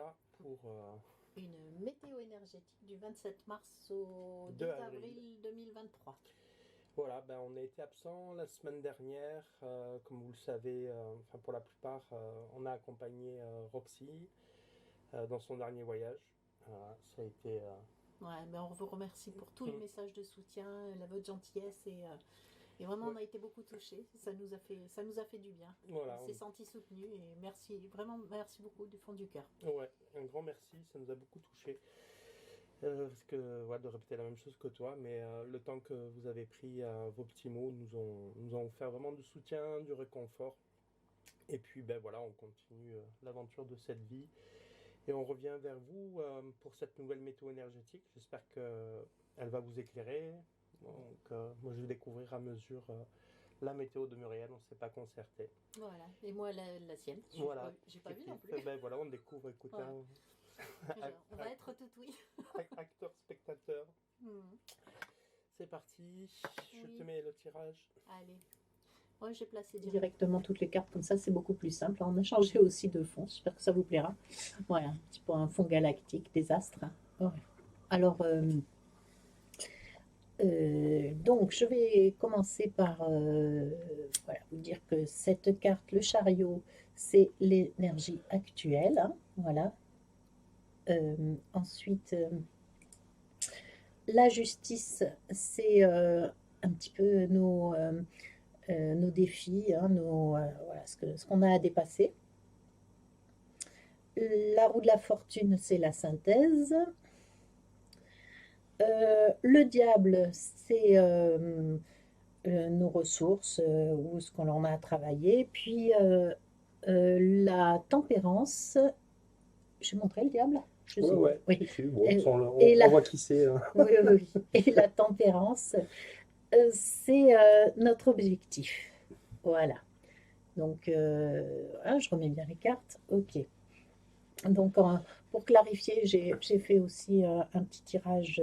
voilà pour Une météo énergétique du 27 mars au 2 2 avril. avril 2023. Voilà, ben on a été absent la semaine dernière, comme vous le savez, enfin pour la plupart, on a accompagné Roxy dans son dernier voyage. Voilà, ça a été Ouais, mais on vous remercie pour tous les messages de soutien, votre gentillesse et vraiment on ouais, a été beaucoup touchés. Ça nous a fait du bien. voilà, On s'est senti soutenu et merci, vraiment merci beaucoup du fond du cœur. ouais, un grand merci, ça nous a beaucoup touché. Parce que ouais, de répéter la même chose que toi, mais le temps que vous avez pris, vos petits mots nous ont offert vraiment du soutien, du réconfort. Et puis ben voilà, on continue l'aventure de cette vie. Et on revient vers vous pour cette nouvelle météo énergétique. J'espère qu'elle va vous éclairer. Donc, moi, je vais découvrir à mesure la météo de Muriel. On ne s'est pas concerté. Voilà, et moi la sienne, Voilà. j'ai pas Et vu puis, non plus. ben voilà, on découvre, écoute, Ouais. un On va être tout oui. acteur, spectateur. Hmm. C'est parti. Je te Oui, mets le tirage. allez. Moi j'ai placé directement toutes les cartes, comme ça c'est beaucoup plus simple. On a changé aussi de fond, j'espère que ça vous plaira. Voilà, un petit peu un fond galactique, des astres. Ouais. Alors, donc, je vais commencer par voilà, vous dire que cette carte, le chariot, c'est l'énergie actuelle. Hein, voilà. Ensuite, la justice, c'est un petit peu nos défis, hein, voilà, ce qu'on a à dépasser. La roue de la fortune, c'est la synthèse. Le diable, c'est nos ressources ou ce qu'on en a à travailler. Puis la tempérance, je vais montrer le diable, je Ouais, sais plus. ouais. Oui. Si, si, bon, Euh, on, et la, on voit qui c'est, hein. oui, oui, oui. Et la tempérance, c'est notre objectif. Voilà. Donc, voilà, je remets bien les cartes. Ok. Donc, pour clarifier, j'ai fait aussi un petit tirage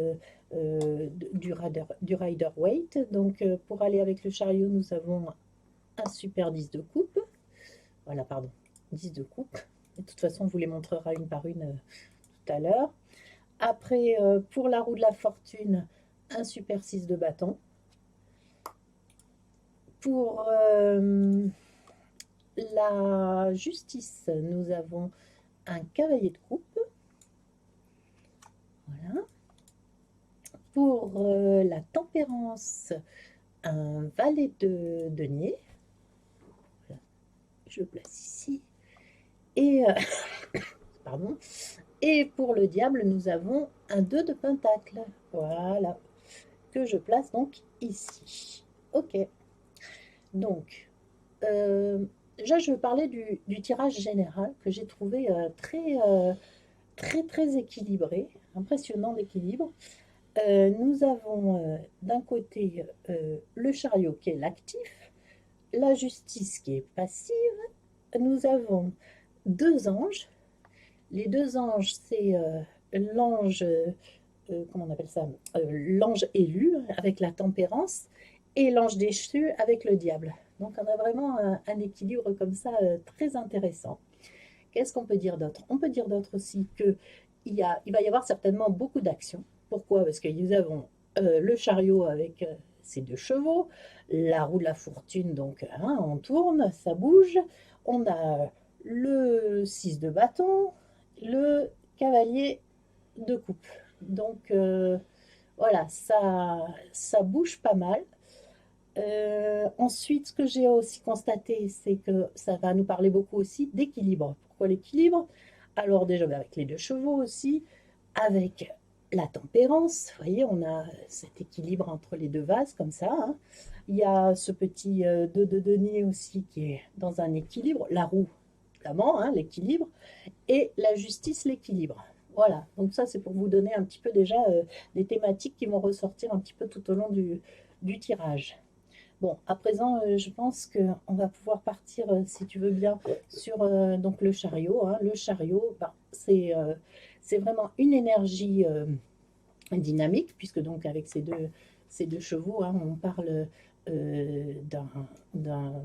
du Rider Waite. Donc, pour aller avec le chariot, nous avons un super 10 de coupe. Voilà, pardon, 10 de coupe. Et de toute façon, on vous les montrera une par une tout à l'heure. Après, pour la roue de la fortune, un super 6 de bâton. Pour la justice, nous avons un cavalier de coupe. Voilà. Pour la tempérance, un valet de denier. Voilà. Je le place ici. Et, pardon. Et pour le diable, nous avons un 2 de pentacle. Voilà. Que je place donc ici. Ok. Donc, déjà, je vais parler du tirage général que j'ai trouvé très équilibré, impressionnant d'équilibre. Nous avons d'un côté le chariot qui est l'actif, la justice qui est passive. Nous avons deux anges. Les deux anges, c'est l'ange, comment on appelle ça, l'ange élu avec la tempérance et l'ange déchu avec le diable. Donc on a vraiment un équilibre comme ça très intéressant. Qu'est-ce qu'on peut dire d'autre? On peut dire d'autre aussi il va y avoir certainement beaucoup d'actions. Pourquoi? Parce que nous avons le chariot avec ses deux chevaux, la roue de la fortune, donc hein, on tourne, ça bouge. On a le 6 de bâton, le cavalier de coupe. Donc voilà, ça bouge pas mal. Ensuite, ce que j'ai aussi constaté, c'est que ça va nous parler beaucoup aussi d'équilibre. Pourquoi l'équilibre? Alors déjà avec les deux chevaux aussi, avec la tempérance, vous voyez, on a cet équilibre entre les deux vases comme ça. Hein. Il y a ce petit 2 de denier aussi qui est dans un équilibre, la roue, évidemment, hein, l'équilibre, et la justice, l'équilibre. Voilà, donc ça c'est pour vous donner un petit peu déjà des thématiques qui vont ressortir un petit peu tout au long du tirage. Bon, à présent, je pense qu'on va pouvoir partir, si tu veux bien, sur donc le chariot. Hein. Le chariot, ben, c'est vraiment une énergie dynamique, puisque donc avec ces deux chevaux, hein, on parle d'un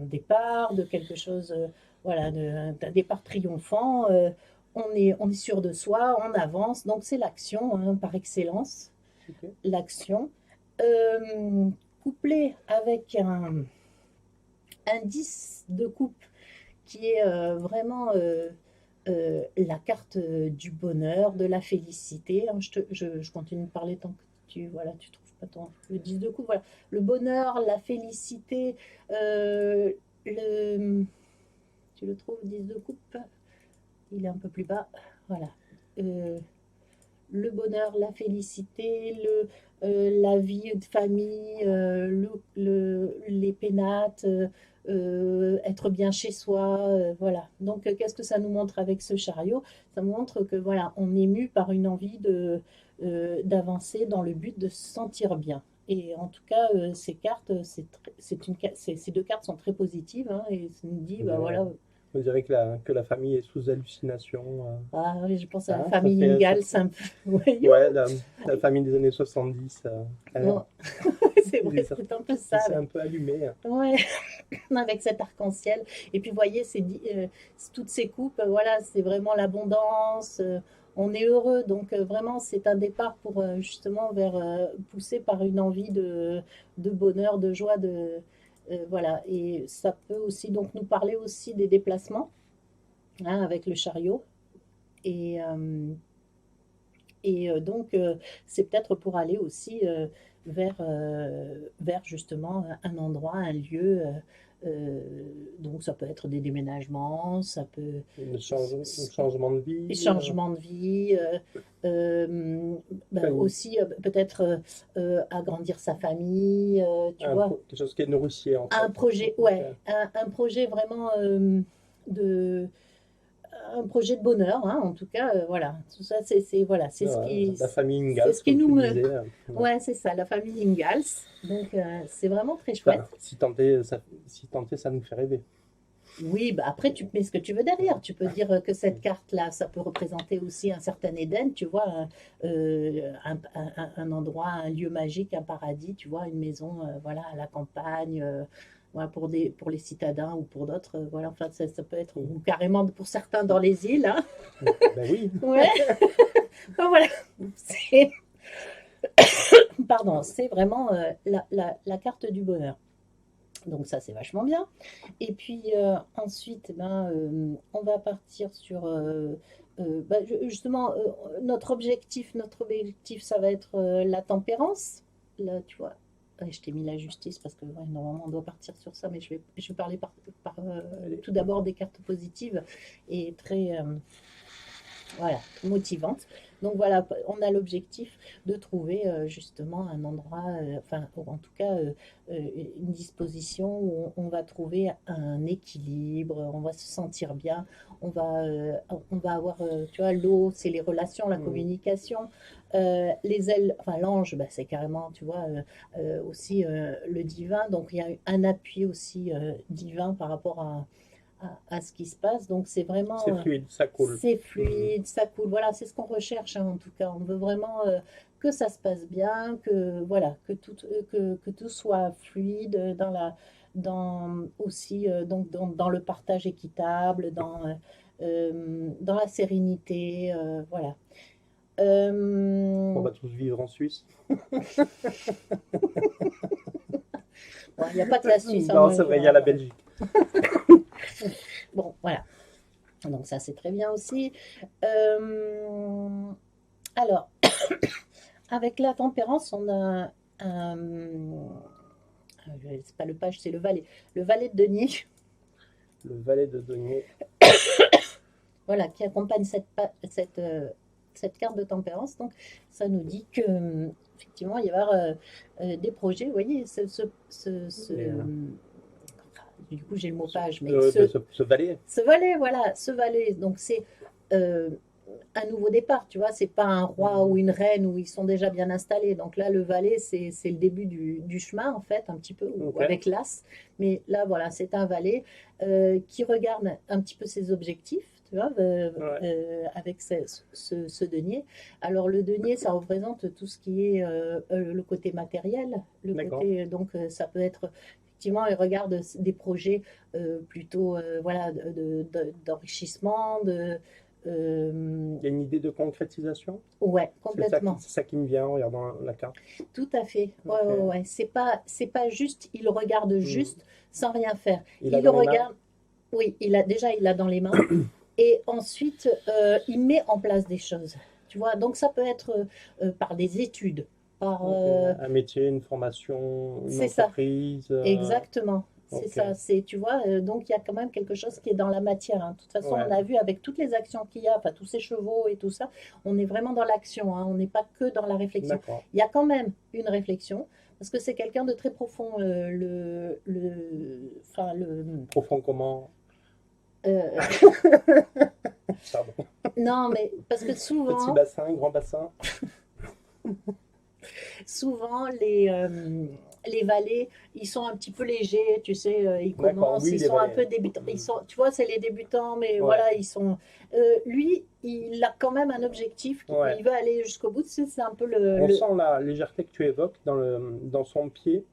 départ, de quelque chose, voilà, d'un départ triomphant. on est sûr de soi, on avance, donc c'est l'action hein, par excellence, Ok. l'action. Euh, Couplé avec un 10 de coupe qui est vraiment la carte du bonheur, de la félicité. Hein. Je continue de parler tant que voilà, tu trouves pas ton... Le 10 de coupe, voilà. Le bonheur, la félicité, le... Tu le trouves, 10 de coupe? Il est un peu plus bas. Voilà. Euh, le bonheur, la félicité, la vie de famille, les pénates, être bien chez soi, voilà. Donc, qu'est-ce que ça nous montre avec ce chariot? Ça montre que voilà, on est mu par une envie d'avancer dans le but de se sentir bien. Et en tout cas, ces cartes, ces deux cartes sont très positives hein, et ça nous dit, bah Ouais. voilà, On dirait que la famille est sous hallucination. ah oui, je pense à la Hein, ça famille fait, ça Ingalls fait- un peu. Voyons. Ouais, la famille des années 70, Bon, c'est vrai, les c'est un peu ça. qui s'est un peu allumée. Ouais, avec cet arc-en-ciel. Et puis, vous voyez, toutes ces coupes, voilà, c'est vraiment l'abondance. On est heureux. Donc, vraiment, c'est un départ pour justement poussé par une envie de bonheur, de joie. Voilà. Et ça peut aussi donc nous parler aussi des déplacements hein, avec le chariot. Et, donc, c'est peut-être pour aller aussi vers justement un endroit, un lieu. Donc, ça peut être des déménagements, ça peut Un changement de des vie, changements de vie, ben enfin, aussi peut-être agrandir sa famille, tu vois. quelque chose qui est nourricier en Un fait. projet, Donc, ouais, un projet vraiment de un projet de bonheur, hein, en tout cas, voilà. Tout ça, voilà, la famille c'est Ingalls, ce qui comme nous tu me, disais. ouais, c'est ça, la famille Ingalls. Donc, c'est vraiment très chouette. Enfin, si tant est, ça nous fait rêver. Oui, bah après, tu mets ce que tu veux derrière. Tu peux dire que cette carte-là, ça peut représenter aussi un certain Éden, tu vois, un endroit, un lieu magique, un paradis, tu vois, une maison, voilà, à la campagne, voilà, pour les citadins ou pour d'autres, voilà, enfin, ça peut être, ou carrément pour certains dans les îles, hein. Ben oui, Ouais, enfin, voilà. C'est, pardon, c'est vraiment la carte du bonheur. Donc ça, c'est vachement bien. Et puis ensuite, ben, on va partir sur ben, justement notre objectif, ça va être la tempérance. Là, tu vois, ouais, je t'ai mis la justice parce que ouais, normalement on doit partir sur ça, mais je vais parler tout d'abord des cartes positives et très voilà, motivante. Donc voilà, on a l'objectif de trouver justement un endroit, enfin, ou en tout cas, une disposition où on va trouver un équilibre, on va se sentir bien, on va avoir, tu vois, l'eau, c'est les relations, la communication. Les ailes, enfin l'ange, bah, c'est carrément, tu vois, aussi le divin. Donc il y a un appui aussi divin par rapport à ce qui se passe. Donc c'est c'est vraiment, fluide, ça coule. c'est fluide, ça coule. Voilà, c'est ce qu'on recherche hein, en tout cas. On veut vraiment que ça se passe bien, que voilà, que tout soit fluide aussi donc dans le partage équitable, dans la sérénité, voilà. On Euh, va tous vivre en Suisse. bon, il n'y a pas que la Suisse, hein, Non, moi, c'est vrai, il y a la Belgique. bon, voilà. Donc ça, c'est très bien aussi. Euh, alors, avec la tempérance, on a c'est pas le page, c'est le valet. Le valet de denier, Le valet de denier. voilà, qui accompagne cette carte de tempérance. Donc, ça nous dit que effectivement, il va y avoir des projets. Vous voyez, du coup, j'ai le mot page, mais Ce valet. ce valet, voilà, ce valet. Donc, c'est euh, un nouveau départ, tu vois, c'est pas un roi ou une reine où ils sont déjà bien installés. Donc là, le valet, c'est le début du chemin, en fait, un petit peu, ou Ok. avec l'as. Mais là, voilà, c'est un valet qui regarde un petit peu ses objectifs, tu vois, avec ce denier. Alors, le denier, ça représente tout ce qui est le côté matériel, le D'accord. côté, donc, ça peut être. Effectivement, il regarde des projets plutôt voilà, d'enrichissement, Il y a une idée de concrétisation? Ouais, complètement. C'est ça qui me vient en regardant la carte. Tout à fait. Ouais, Ok. ouais, ouais. C'est pas juste, il regarde Hmm. juste sans rien faire. Il a Il dans les mains? regarde, oui, il a dans les mains. Et ensuite, il met en place des choses. Tu vois, donc ça peut être par des études, par, Ok. Un métier, une formation, une c'est ça. entreprise. Exactement, c'est Ok. ça. Tu vois, donc il y a quand même quelque chose qui est dans la matière, hein. De toute façon, Ouais, on a vu avec toutes les actions qu'il y a, enfin tous ces chevaux et tout ça, on est vraiment dans l'action, hein. On n'est pas que dans la réflexion. d'accord. Il y a quand même une réflexion, parce que c'est quelqu'un de très profond, enfin Profond comment? euh, Pardon. non, mais parce que Petit souvent, bassin, grand bassin. souvent les valets, ils sont un petit peu légers, tu sais, ils D'accord, commencent, oui, ils les sont un valets. peu débutants, ils sont, tu vois, c'est les débutants, mais Ouais, voilà, ils sont. Lui, il a quand même un objectif, ouais. il veut aller jusqu'au bout, c'est un peu On sent la légèreté que tu évoques dans son pied,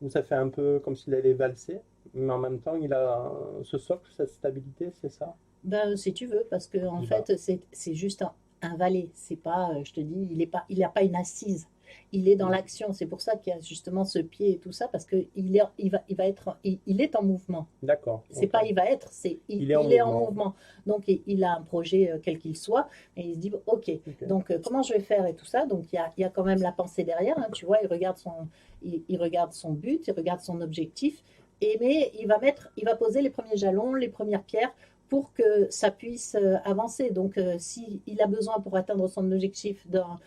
où ça fait un peu comme s'il allait valser, mais en même temps, il a ce socle, cette stabilité, c'est ça? Ben, si tu veux, parce que en Il va. fait, c'est juste un valet. C'est pas, je te dis, il n'a pas une assise. Il est dans Mm. l'action. C'est pour ça qu'il y a justement ce pied et tout ça, parce que il va être, il est en mouvement. D'accord, C'est ok. pas il va être, Il est en il est en mouvement. mouvement. Donc il a un projet quel qu'il soit, et il se dit ok, Ok. donc comment je vais faire et tout ça. Donc il y a quand même la pensée derrière, hein, tu vois, il regarde son but, il regarde son objectif, et mais il va poser les premiers jalons, les premières pierres pour que ça puisse avancer. Donc si il a besoin pour atteindre son objectif d'un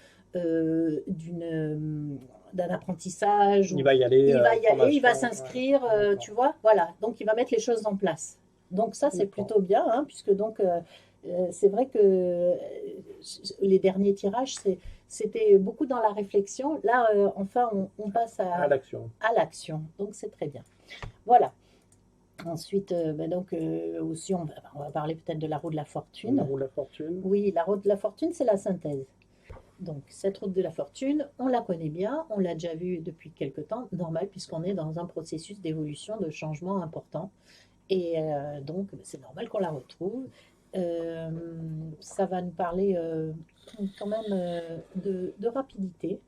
apprentissage Il ou va y aller, il va y aller, il va formation, ouais. s'inscrire, D'accord. tu vois, voilà. Donc il va mettre les choses en place. Donc ça, c'est D'accord. plutôt bien, hein, puisque donc c'est vrai que les derniers tirages, c'était beaucoup dans la réflexion. Là, enfin, on passe À l'action. à l'action. Donc c'est très bien. Voilà. Ensuite, ben donc aussi, on va parler peut-être de la roue de la La fortune. roue de la fortune. Oui, la roue de la fortune, c'est la synthèse. Donc, cette route de la fortune, on la connaît bien, on l'a déjà vue depuis quelque temps, normal, puisqu'on est dans un processus d'évolution, de changement important. Et donc, c'est normal qu'on la retrouve. Euh, Ça va nous parler quand même de rapidité.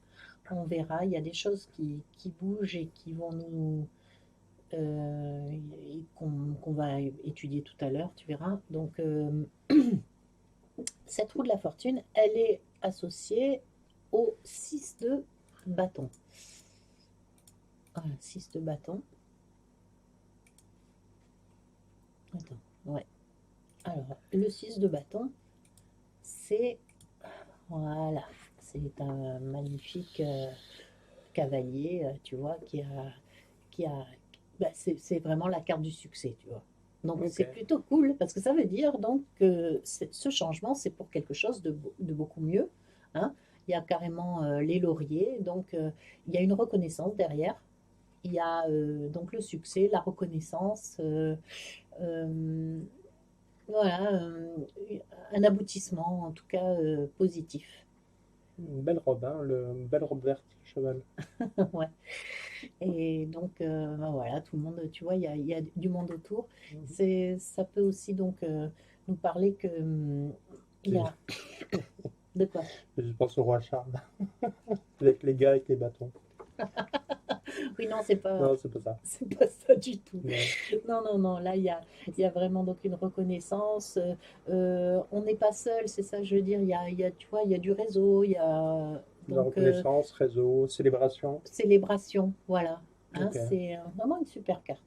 On verra, il y a des choses qui bougent et qui vont nous. Qu'on va étudier tout à l'heure, tu verras. Donc, cette roue de la fortune, elle est associée au 6 de bâton. Voilà, 6 de bâton. Attends, ouais. Alors, le 6 de bâton, c'est voilà, c'est un magnifique cavalier, tu vois, qui a bah, c'est vraiment la carte du succès, tu vois. Donc Ok. c'est plutôt cool parce que ça veut dire donc que ce changement, c'est pour quelque chose de beaucoup mieux, hein. Il y a carrément les lauriers, donc il y a une reconnaissance derrière. Il y a donc le succès, la reconnaissance, euh, voilà, un aboutissement en tout cas positif. Une belle robe, hein, une belle robe verte, le cheval. Ouais. Et donc ben voilà, tout le monde, tu vois, il y a du monde autour. Mhm. Ça peut aussi donc nous parler que il y Je, a de quoi? je pense au roi Charles, avec les gars avec les bâtons. Oui, non, Non, c'est pas ça. c'est pas ça du tout. Non. Non, non, non. Là, il y a vraiment donc une reconnaissance. On n'est pas seul, c'est ça, je veux dire. Tu vois, il y a du réseau, il y a La donc reconnaissance, réseau, célébration. célébration, voilà. Hein, Ok. c'est vraiment une super carte.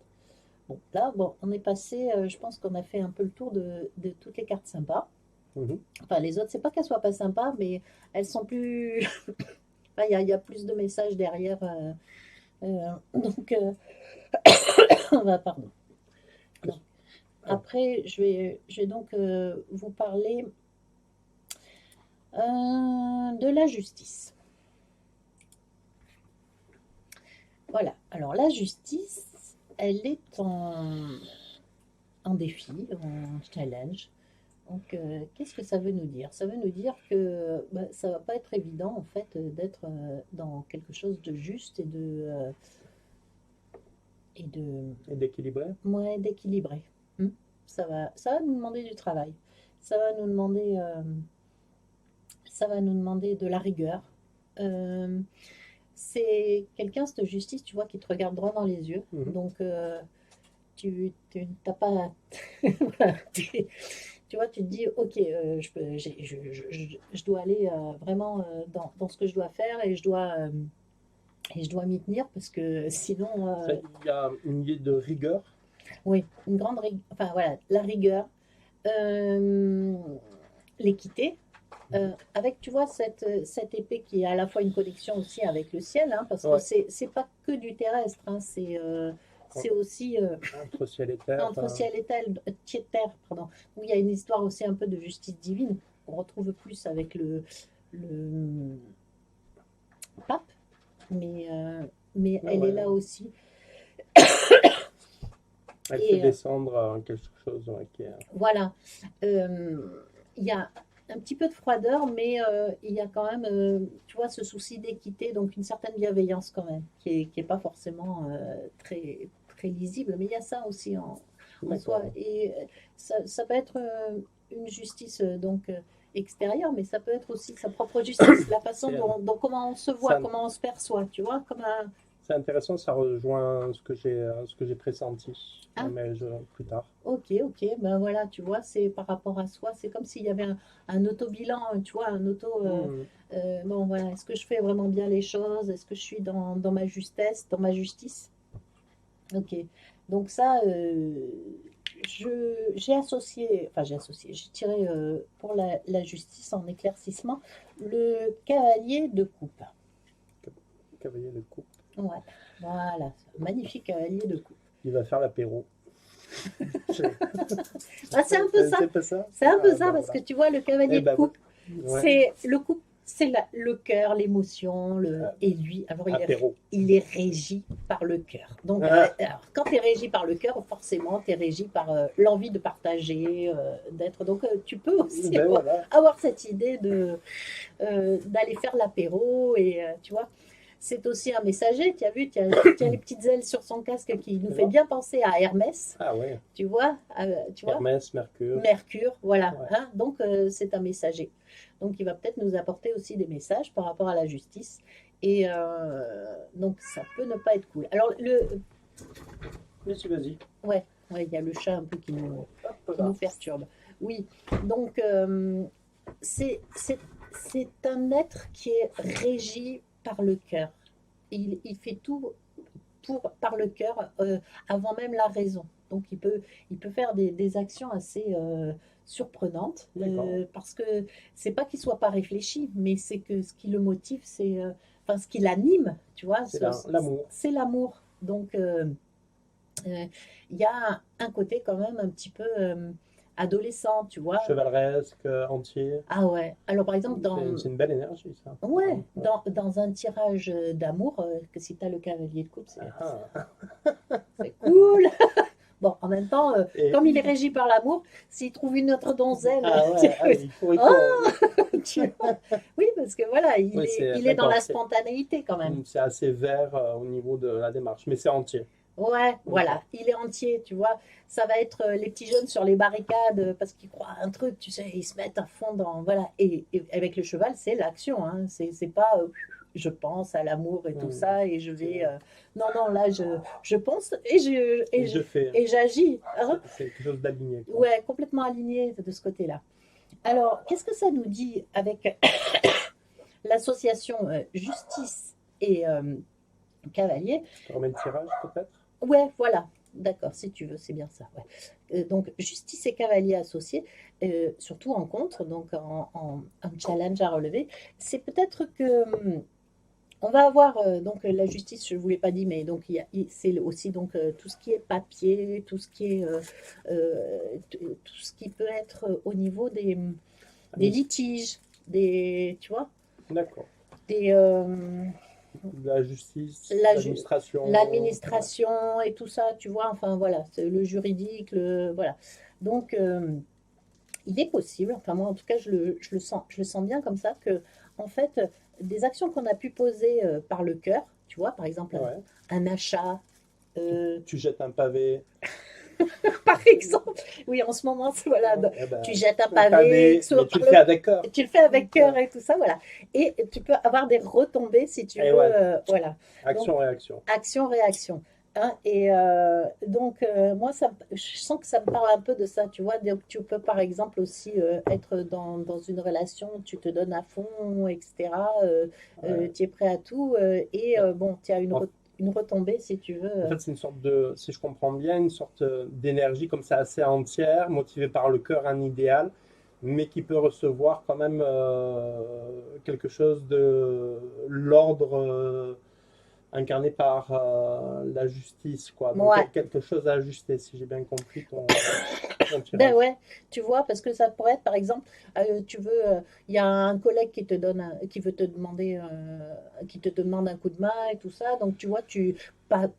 Bon, là, bon, on est passé. Je pense qu'on a fait un peu le tour de toutes les cartes sympas. Mhm. Enfin, les autres, c'est pas qu'elles soient pas sympas, mais elles sont plus. Enfin, il y a plus de messages derrière. Donc, pardon. Donc, Ah, après, je vais donc vous parler de la justice. Voilà. Alors, la justice, elle est en défi, en challenge. Donc, qu'est-ce que ça veut nous dire? Ça veut nous dire que bah, ça va pas être évident, en fait, d'être dans quelque chose de juste et de et d'équilibrer. ouais, d'équilibré. Hmm. Ça va nous demander du travail. ça va nous demander, ça va nous demander de la rigueur. Euh, c'est quelqu'un, cette justice, tu vois, qui te regarde droit dans les yeux. Mhm. Donc, tu t'as pas. Voilà, tu vois, tu te dis, ok, je dois aller vraiment dans ce que je dois faire et je dois m'y tenir parce que sinon, Ça, il y a une idée de rigueur. oui, une grande rigueur, enfin voilà, la rigueur, euh, l'équité. Avec, tu vois, cette épée qui est à la fois une connexion aussi avec le ciel, hein, parce que Ouais, c'est pas que du terrestre, hein, c'est aussi entre ciel et terre. entre ciel et terre, pardon. Où il y a une histoire aussi un peu de justice divine qu'on retrouve plus avec le pape, mais Ah elle est ouais, là aussi. elle fait Et descendre quelque chose qui est. voilà, il y a un petit peu de froideur, mais il y a quand même, tu vois, ce souci d'équité, donc une certaine bienveillance quand même, qui est pas forcément très, très lisible, mais il y a ça aussi en soi. D'accord. Et ça peut être une justice donc extérieure, mais ça peut être aussi sa propre justice, la façon C'est dont comment on se voit, ça- comment on se perçoit, tu vois, comme un... c'est intéressant, ça rejoint ce que j'ai pressenti, Ah, mais plus tard. ok, ok, ben voilà, tu vois, c'est par rapport à soi, c'est comme s'il y avait un auto-bilan, tu vois, un auto, Hmm, bon voilà, est-ce que je fais vraiment bien les choses, est-ce que je suis dans ma justesse, dans ma justice? Ok, donc ça, j'ai tiré pour la justice en éclaircissement le cavalier de coupe. Cavalier de coupe. Ouais, voilà, magnifique cavalier de coupe. Il va faire l'apéro. Ah, c'est un peu ça. C'est pas ça? C'est un peu Ah, ça ben parce que voilà. tu vois, le Eh cavalier de ben coupe, ouais. le cœur, l'émotion, Euh, et lui, alors apéro. il est régi par le cœur. Donc, Ah, alors, quand tu es régi par le cœur, forcément, tu es régi par l'envie de partager, d'être. Donc, tu peux aussi ben voilà. avoir cette idée d'aller faire l'apéro et tu vois. C'est aussi un messager, tu as vu, tu as les petites ailes sur son casque qui nous Tu fait vois? bien penser à Hermès, Ah ouais. tu vois, Hermès, Mercure. Mercure, voilà. Ouais. Hein, donc, c'est un messager. Donc, il va peut-être nous apporter aussi des messages par rapport à la justice. Et donc, ça peut ne pas être cool. Alors, Vas-y. ouais, ouais, il y a le chat un peu Hop qui nous là. perturbe. Oui, donc, c'est un être qui est régi par le cœur. Il fait tout par le cœur avant même la raison. Donc il peut faire des actions assez surprenantes D'accord. parce que c'est pas qu'il soit pas réfléchi, mais c'est que ce qui le motive, enfin ce qui l'anime, tu vois, C'est l'amour. c'est l'amour. Donc il y a un côté quand même un petit peu adolescent, tu vois. Chevaleresque, entier. Ah ouais. Alors par exemple C'est une belle énergie, ça. ouais, Ouais. dans un tirage d'amour, que si tu as le cavalier de coupe, Ah. c'est cool. Bon, en même temps, Et, comme il est régi par l'amour, s'il trouve une autre donzelle, ah ouais, ah, il faut. tu vois, oui, parce que voilà, Oui, il est dans d'accord, la spontanéité quand même. c'est assez vert au niveau de la démarche, mais c'est entier. Ouais, voilà, D'accord. il est entier, tu vois. Ça va être les petits jeunes sur les barricades parce qu'ils croient à un truc, tu sais, ils se mettent à fond dans. Voilà. Et avec le cheval, c'est l'action, hein. C'est pas je pense à l'amour et tout Hmm. ça et je C'est vais. Non, non, là, je pense et je fais. et j'agis. Hein. C'est quelque chose d'aligné, quoi. Ouais, complètement aligné de ce côté-là. Alors, qu'est-ce que ça nous dit avec l'association justice et cavalier? Je te remets le tirage, peut-être? Ouais, voilà. D'accord, si tu veux, c'est bien ça. Ouais. Donc, justice et cavalier associés, surtout en contre, donc en challenge à relever, c'est peut-être que on va avoir donc la justice, je ne vous l'ai pas dit, mais donc c'est aussi donc tout ce qui est papier, tout ce qui est tout ce qui peut être au niveau des litiges, tu vois, D'accord. des La justice, la ju- l'administration. l'administration et tout ça, tu vois, enfin voilà, c'est le juridique, voilà. Donc, il est possible, enfin moi en tout cas je le sens bien comme ça, que en fait, des actions qu'on a pu poser par le cœur, tu vois, par exemple Ouais. un achat, Tu jettes un pavé. par exemple. Oui, en ce moment, voilà, Eh ben, tu jettes un un pavé pavé, mais tu le fais avec cœur. tu le fais avec Donc, cœur et tout ça, voilà. Et tu peux avoir des retombées si tu et veux, ouais, voilà. Donc, action-réaction. action-réaction. Hein, et donc, moi, je sens que ça me parle un peu de ça, tu vois. Donc, tu peux, par exemple, aussi être dans une relation, tu te donnes à fond, etc. Ouais. Tu es prêt à tout. Bon, tu as En, une retombée, si tu veux. en fait, c'est une sorte de, si je comprends bien, une sorte d'énergie comme ça assez entière, motivée par le cœur, un idéal, mais qui peut recevoir quand même quelque chose de l'ordre incarné par la justice, quoi. Donc Ouais. quelque chose à ajuster, si j'ai bien compris ton Ben tirage. ouais, tu vois, parce que ça pourrait être, par exemple, il y a un collègue qui te donne, qui veut te demander, qui te demande un coup de main et tout ça. Donc, tu vois,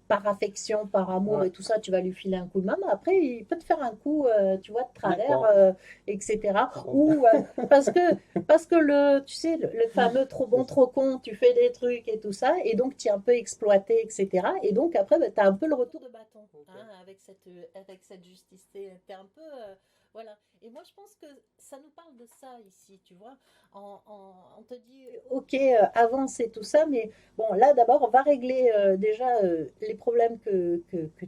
par affection, par amour Ouais, et tout ça, tu vas lui filer un coup de main. Mais après, il peut te faire un coup, tu vois, de travers, d'accord. etc. Donc, Ou parce que tu sais, le fameux trop c'est bon, ça. trop con, tu fais des trucs et tout ça, et donc tu es un peu exploité, etc. Et donc après, tu as un peu le retour de bâton, Ok. hein, avec cette justice. T'es un peu, voilà. Et moi, je pense que ça nous parle de ça ici, tu vois. On te dit, ok, avance et tout ça, mais bon, là, d'abord, on va régler déjà les problèmes que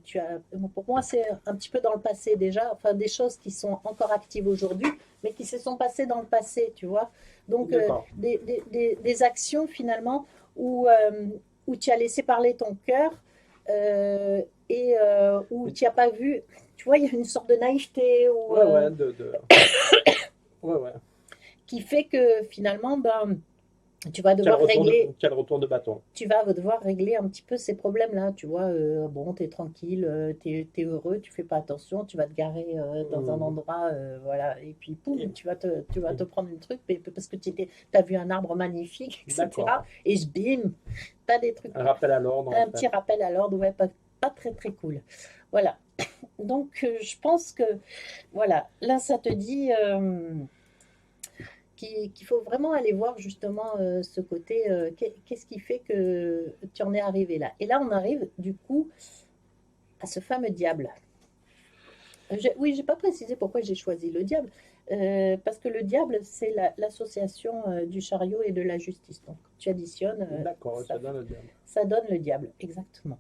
tu as. Bon, pour moi, c'est un petit peu dans le passé déjà, enfin, des choses qui sont encore actives aujourd'hui, mais qui se sont passées dans le passé, tu vois. Donc, D'accord. des actions finalement où, euh, où tu as laissé parler ton cœur et où Mais- tu n'as pas vu, tu vois, il y a une sorte de naïveté ou, Ouais, ouais, ouais, ouais. qui fait que finalement, ben, tu vas devoir régler. Quel retour de bâton. Tu vas devoir régler un petit peu ces problèmes-là, tu vois. Bon, tu es tranquille, tu es heureux, tu fais pas attention, tu vas te garer dans un Mhm. endroit, voilà, et puis poum, Et- tu vas te et- prendre une truc parce que tu as vu un arbre magnifique, D'accord. etc. Et bim, tu as des trucs, Un rappel à l'ordre, en un fait. petit rappel à l'ordre, ouais, pas très très cool. Voilà. Donc, je pense que, voilà, là, ça te dit qu'il faut vraiment aller voir justement ce côté, qu'est-ce qui fait que tu en es arrivé là. Et là, on arrive du coup à ce fameux diable. Oui, j'ai pas précisé pourquoi j'ai choisi le diable, parce que le diable, c'est l'association du chariot et de la justice. Donc, tu additionnes, D'accord, ça donne le diable. ça donne le diable, exactement.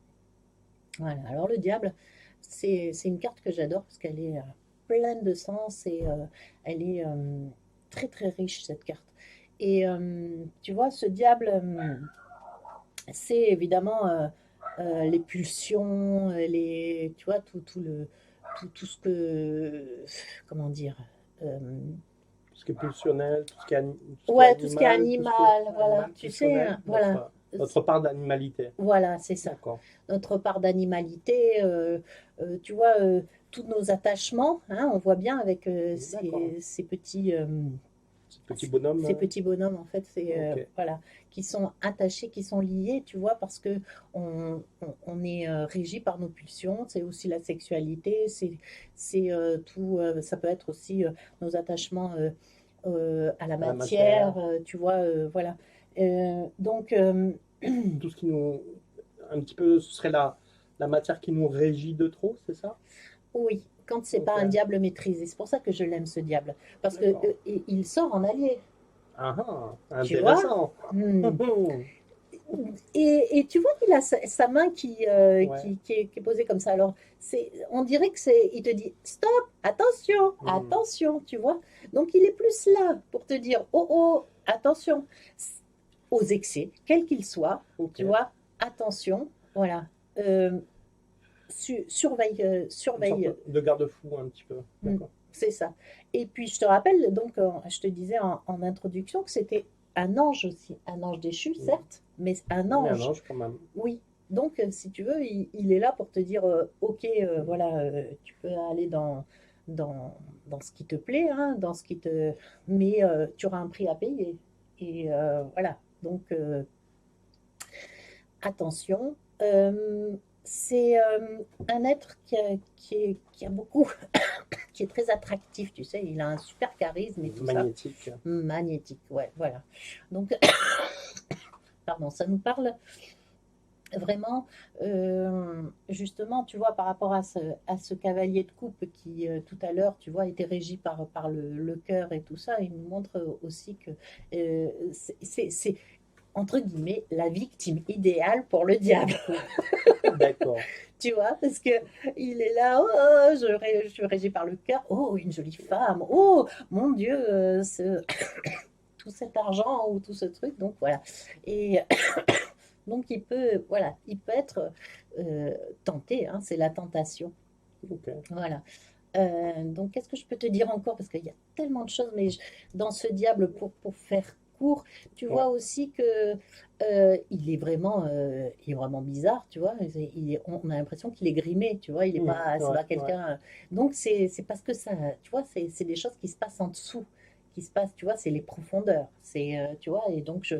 Voilà, alors le diable, c'est une carte que j'adore parce qu'elle est pleine de sens et elle est très très riche cette carte. Et tu vois, ce diable, c'est évidemment les pulsions, tu vois, tout ce que, comment dire, euh, Tout ce qui est pulsionnel, tout ce qui est ouais, tout ce qui est animal, tout ce qui est animal, voilà, animal tu sais, pulsionnel, voilà, notre part d'animalité. voilà, c'est ça. D'accord. Notre part d'animalité, tu vois, tous nos attachements, hein, on voit bien avec D'accord. ces petits, Ce petit bonhomme. ces petits bonhommes, en fait, Ok. voilà, qui sont attachés, qui sont liés, tu vois, parce que on est régi par nos pulsions, c'est aussi la sexualité, tout, ça peut être aussi nos attachements à la À la matière. matière, tu vois, voilà. Donc, Tout ce qui nous. Un petit peu, ce serait la matière qui nous régit de trop, c'est ça? oui, quand c'est pas Ok. un diable maîtrisé, c'est pour ça que je l'aime ce diable, parce que D'accord. il sort en allié, Ah ah, tu vois. intéressant. Hmm. Et tu vois qu'il a sa main Ouais. qui est posée comme ça. Alors, on dirait que c'est, il te dit stop, attention, Hmm. attention, tu vois. Donc, il est plus là pour te dire oh oh, attention aux excès, quels qu'ils soient, Ok. tu vois, attention, voilà. Euh, surveille, Une sorte surveille. de garde-fou un petit peu. Mm, D'accord. c'est ça. Et puis, je te rappelle, donc, je te disais en introduction que c'était un ange aussi, un ange déchu, Hmm. certes, mais un Oui, un ange. ange quand même. Oui. Donc, si tu veux, il est là pour te dire, OK, voilà, tu peux aller dans ce qui te plaît, hein, dans ce qui te... mais tu auras un prix à payer. Et voilà. Donc, attention. C'est un être qui a beaucoup, qui est très attractif, tu sais. Il a un super charisme et tout ça. Magnétique. Magnétique, ouais, voilà. Donc, pardon, ça nous parle Vraiment, justement, tu vois, par rapport à ce cavalier de coupe qui, tout à l'heure, tu vois, était régi par le cœur et tout ça, il nous montre aussi que c'est, entre guillemets, la victime idéale pour le diable. D'accord. Tu vois, parce que il est là, oh, je suis régi par le cœur, oh, une jolie femme, oh, mon Dieu, tout cet argent ou tout ce truc, donc voilà. Et donc voilà, il peut être tenté, hein, c'est la tentation. Ok. Voilà. Donc, qu'est-ce que je peux te dire encore? Parce qu'il y a tellement de choses, mais dans ce diable, pour faire court, tu vois Ouais. aussi que il est vraiment bizarre, tu vois. On a l'impression qu'il est grimé, tu vois. Il est pas, c'est Ouais, pas ouais. quelqu'un. Donc, c'est parce que ça, tu vois, c'est des choses qui se passent en dessous, qui se passent, tu vois, c'est les profondeurs. Tu vois, et donc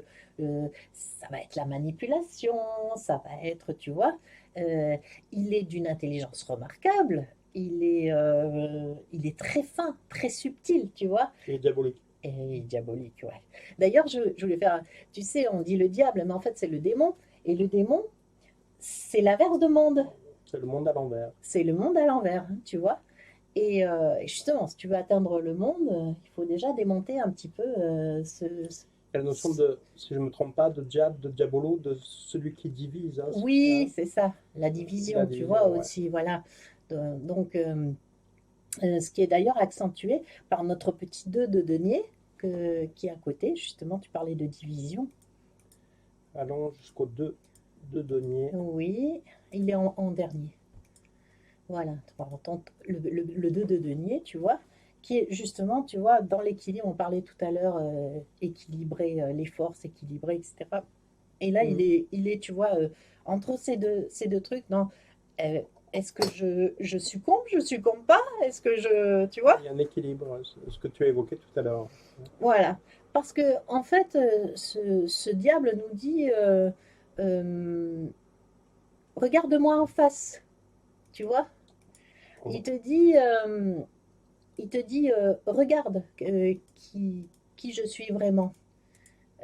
ça va être la manipulation, ça va être, tu vois. euh, il est d'une intelligence remarquable, il est très fin, très subtil, tu vois, Il est diabolique. et diabolique, ouais. D'ailleurs, je voulais faire, tu sais, on dit le diable, mais en fait, c'est le démon, et le démon, c'est l'inverse de monde, C'est le monde à l'envers. c'est le monde à l'envers, hein, tu vois. Et justement, si tu veux atteindre le monde, il faut déjà démonter un petit peu Il y a la notion de, si je ne me trompe pas, de diable, de diabolo, de celui qui divise. Hein, Oui, hein, c'est ça, la la division, tu vois division, ouais. aussi, voilà. Donc, ce qui est d'ailleurs accentué par notre petit 2 de denier qui est à côté. Justement, tu parlais de division. Allons jusqu'au 2 de denier. Oui, il est en dernier. Voilà, le 2 de denier, tu vois, qui est justement, tu vois, dans l'équilibre, on parlait tout à l'heure, équilibrer les forces, équilibrer, etc. Et là, Mhm. il est, tu vois, entre ces deux trucs, non, euh, est-ce que je succombe, je succombe pas, est-ce que tu vois? Il y a un équilibre, ce que tu as évoqué tout à l'heure. Voilà, parce que en fait, ce diable nous dit, euh, regarde-moi en face, tu vois? Il te dit, regarde qui je suis vraiment.